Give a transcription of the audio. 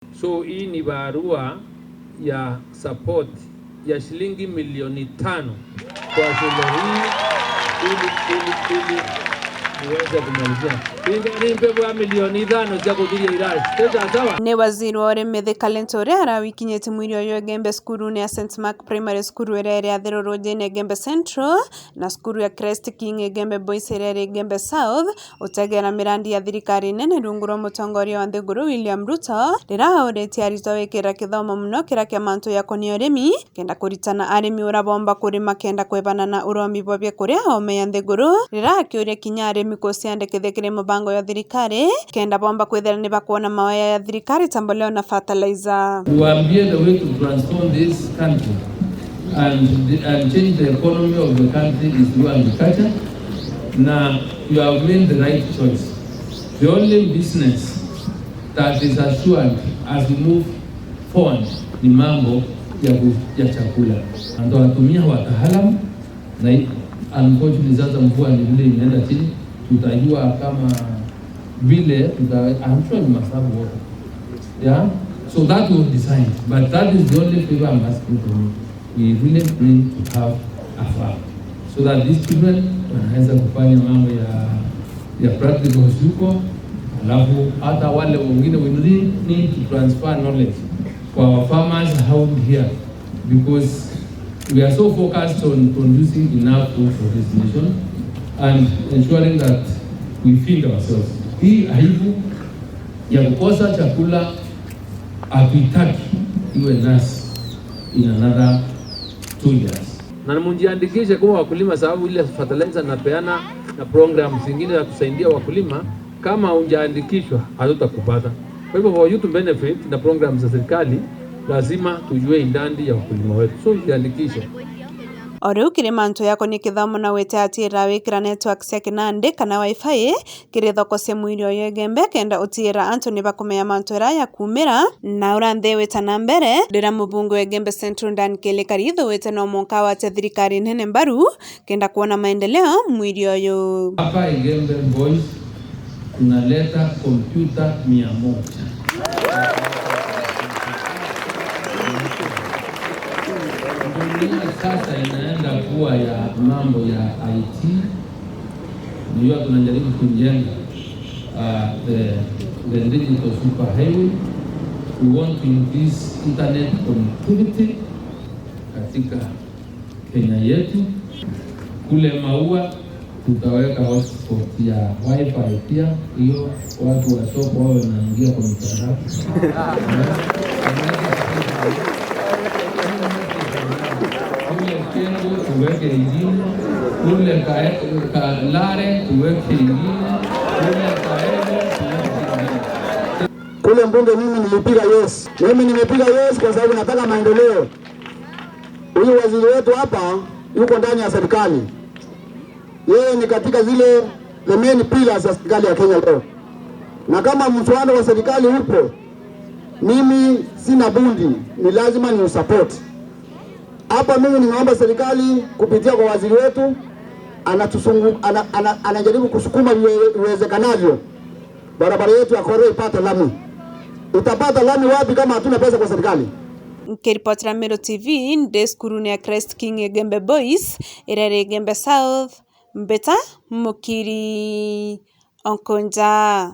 So hii ni barua ya support ya shilingi milioni 5 kwa shule hii ili uweze kumalizia. Ni waziri wa urimi Linturi arawikinyete mwiri oyo Igembe skuru ya St Mark Primary School ere athiroroje ne Igembe Central na skuru ya Crest King Igembe Boys ere Igembe South utegera mirandi ya thirikari nene runguro mutongoria wa Nthiguru William Ruto rirahoretie arito wikira kithomo muno kira kia mantu ya koni urimi kenda kuritana arimi urabomba kurima kenda kwebana na uromi bobye kuria home ya Nthiguru rirakiuria kinya arimi kuciandikithikire mubango ya thirikari kenda bomba kwethera ni bakuona mawaya ya thirikari tamboleo na fertilizer. Tuambie the way to transform this country and change the economy of the country is through agriculture. Now you have made the right choice. The only business that is assured as we move forward ni mambo ya chakula. Ndio watumia wataalamu na unfortunately sasa mvua ni vile imeenda chini, tutajua kama vile I'm sure we must have water. Yeah, so that was designed, but that is the only favor I'm asking from you. We really need to have a farm so that these children wanaweza kufanya mambo ya practical huko, alafu hata wale wengine we really need to transfer knowledge for our farmers out here, because we are so focused on producing enough food for this nation and ensuring that we feed ourselves. Hii aibu ya kukosa chakula hatuitaki iwe nasi in another 2 years. Na mjiandikishe kwa wakulima, sababu ile fertilizer napeana na program zingine za kusaidia wakulima. Kama hujaandikishwa hatutakupata. Kwa hivyo for you to benefit na program za serikali lazima tujue idadi ya wakulima wetu, so jiandikishe. Oriu kiri mantu yako ni kithomo na wete atira wikira network cia kinandi kana wifi kiri thoko cia mwiri oyo Igembe kenda utira antu ni bakumenya mantu ya kumira na uranthe weta na mbere ndira mubungu wa Igembe Central ndani kele karitho wete no monka wa thirikari nene mbaru kenda kuona maendeleo mwiri oyo. Hapa Igembe Boys tunaleta kompyuta 100. Sasa inaenda kuwa ya mambo ya IT. Ndio tunajaribu kujenga the digital superhighway. We want to increase internet connectivity katika Kenya yetu. Kule Maua tutaweka hotspot ya wifi pia, hiyo watu wa soko wao wanaingia kwa mitandao. Tuweke ingine kule Kalare, tuweke ingine kule Kaego, tuweke ingine. Kule mbunge mimi nilipiga yes. Mimi nimepiga yes kwa sababu nataka maendeleo. Huyu waziri wetu hapa yuko ndani ya serikali. Yeye ni katika zile the main pillars ya serikali ya Kenya leo. Na kama mswada wa serikali upo, mimi sina bundi, ni lazima ni support. Hapa mimi ninaomba serikali kupitia kwa waziri wetu anajaribu kusukuma iwezekanavyo barabara yetu ya Koro ipate lami. Utapata lami wapi kama hatuna pesa kwa serikali? Nikiripotera Mero TV nde skuru ya Crest King Igembe Boys ere Igembe South mbeta mukiri onkonja.